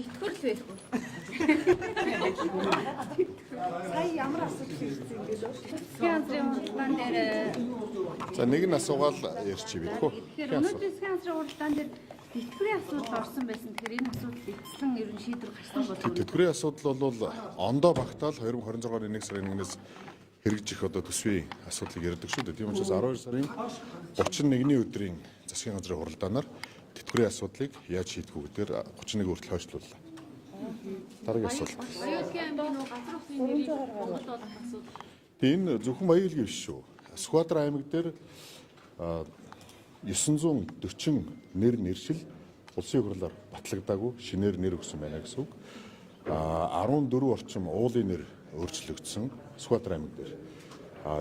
тэтгэл байхгүй. Сая ямар асуудал ирсэн юм бэ? Скандрын уралдаан дээр За нэг нь асуугаал ярьчих бидгүү. тэгэхээр өнөөдрийн скандрын уралдаан дээр тэтгэврийн асуудал орсон байсан. Тэгэхээр энэ асуудал эцэслэн ер нь шийдвэр гарсан болов уу? Тэтгэврийн асуудал бол ондоо багтаал 2026 оны 1 сарын 1-ээс хэрэгжих одоо төсвийн асуудлыг ярьдаг шүү дээ. Тийм учраас 12 сарын 31-ний өдрийн засгийн газрын хуралдаанаар тэтгэврийн асуудлыг яаж шийдэх үү гэдгээр 31 хүртэл хойшлууллаа. Дараагийн асуулт. Аюулгүй аймгийн газар ухсны нэрийг Монгол болох асуудал. Тийм энэ зөвхөн аюулгүй биш шүү. Сүхбаатар аймаг дээр 940 нэршил улсын хурлаар батлагдаагүй шинээр нэр өгсөн байна гэсэн үг. 14 орчим уулын нэр өөрчлөгдсөн Сүхбаатар аймаг дээр.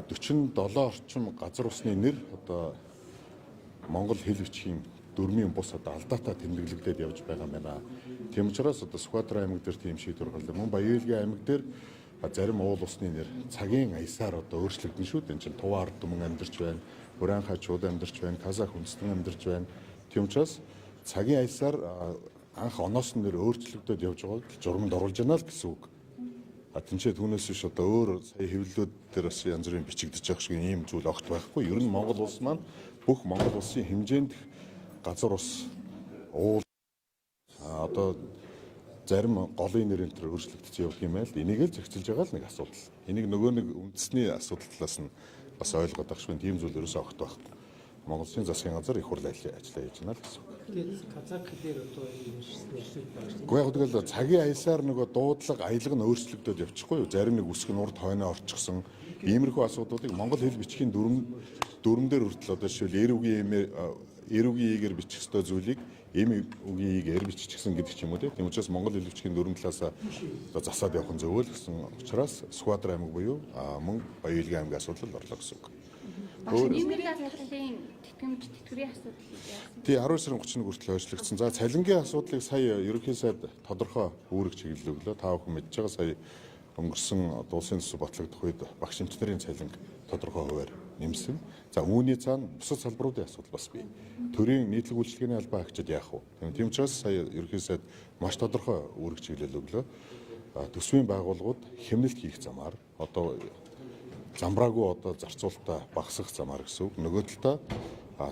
47 орчим газар усны нэр одоо Монгол хэл бичгийн дөрмийн бус одоо алдаатай тэмдэглэгдээд явж байгаа юм байна. Тийм учраас одоо Сүхбаатар аймаг дээр тийм шийдвэр гаргав. Мөн Баян-Ээлгийн аймаг дээр зарим уул усны нэр цагийн аясаар одоо өөрчлөгдөн шүү дээ. Энэ чинь Туваа ард түмэн амьдарч байна, Уран хажууд амьдарч байна, Казах үндэстэн амьдарч байна. Тийм учраас цагийн аясаар анх оноос нэр өөрчлөгдөд явж байгааг журамд оруулж байна л гэсэн үг. Тинчээ түүнээс биш одоо өөр сая хэвлэлүүд дээр бас янз бүрийн бичигдэж байгаа шиг ийм зүйл огт байхгүй. Ер нь Монгол улс маань бүх Монгол улсын хэмжээнд газар ус уул одоо зарим голын нэрийн төр өөрчлөгдөж явах юм байл. Энийг л зохицуулж байгаа л нэг асуудал. Энийг нөгөө нэг үндэсний асуудал талаас нь бас ойлгоод байх шүү. Тийм зүйл ерөөсөө огт байхгүй. Монгол Улсын засгийн газар их хурл ажиллаа хийж байна л гэсэн үг. Тэгээд казак хэлээр одоо нэршлүүд байна. Гэхдээ яг тэгэл цагийн аясаар нөгөө дуудлага аялга нь өөрчлөгдөд явчихгүй юу? Зарим нэг үсэг нь урд хойноо орчихсон. Иймэрхүү асуудлуудыг Монгол хэл бичгийн дүрм дээр хүртэл одоо жишээл эр үгийн игээр бичих ёстой зүйлийг эм үгийн игээр биччихсэн гэдэг ч юм уу тийм учраас Монгол хэл бичгийн дүрм талаас одоо засаад явах нь зөв л гэсэн учраас Сүхбаатар аймаг буюу мөн Баян-Ээлгийн аймгийн асуудал орлоо гэсэн үг. Нийгмийн даатгалын тэтгэмж тэтгэврийн асуудал яасан? Тий 12 сарын 31 хүртэл хойшлогдсон. За цалингийн асуудлыг сая ерөнхий сайд тодорхой үүрэг чиглэл өглөө. Та бүхэн мэдж байгаа сая өнгөрсөн улсын төсөв батлагдах үед багш эмчнэрийн цалинг тодорхой хувиар нэмсэн. За үүний цаана бусад салбаруудын асуудал бас бий. Төрийн нийтлэг үйлчлэгээний албан хаагчид яах вэ? Тийм учраас сая ерөнхий сайд маш тодорхой үүрэг чиглэл өглөө. Төсвийн байгууллагууд хэмнэлт хийх замаар одоо замбраагүй одоо зарцуулалтаа багасгах замаар гэсэн үг. Нөгөө талдаа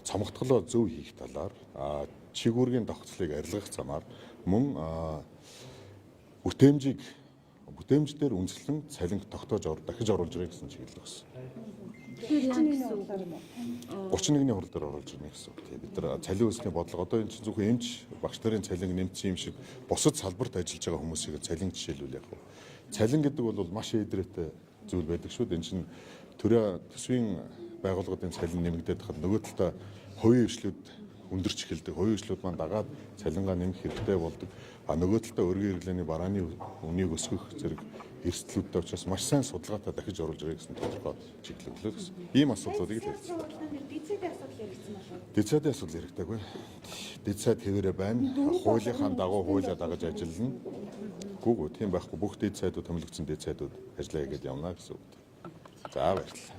цомогтголоо зөв хийх талаар чигүүргийн тогтцолыг арилгах замаар мөн бүтээмж дээр үндэслэн цалинг тогтоож дахиж оруулж ирэх гэсэн чиглэл өгсөн. 31-ний хурал дээр оруулж ирнэ гэсэн үг. Бид нар цалин үүсгэний бодлого одоо энэ чинь зөвхөн эмч багш нарын цалин нэмсэн юм шиг бусад салбарт ажиллаж байгаа хүмүүсийг цалин жишээлбэл яг нь. Цалин гэдэг бол маш эдрээтэй зүйл байдаг шүү дээ. Энэ чинь төсвийн байгууллагуудын цалин нэмэгдээд хад нөгөө талдаа хувийн эрхлүүд өндөрч эхэлдэг. Хувийн эрхлүүд маань дагаад цалингаа нэмэх хэрэгтэй болдог. Нөгөө талдаа өргөн хэрэглээний барааны үнийг өсгөх зэрэг эрсдлүүдтэй учраас маш сайн судалгаатай дахиж оруулж ирэх гэсэн тодорхой чиглэл өглөө гэсэн. Ийм асуудлуудыг л ярьсан. Дицэдийн асуудал яригдсан байна. Дицэдийн асуудал яригдаагүй. Дицэд хэвээрээ байна. Хуулийнхаа дагуу хуулиа дагаж ажиллана. Гүг тийм байхгүй. Бүх дэд сайдууд томилогдсон дэд сайдууд ажиллая гэдээ явна гэсэн үг. За баярлалаа.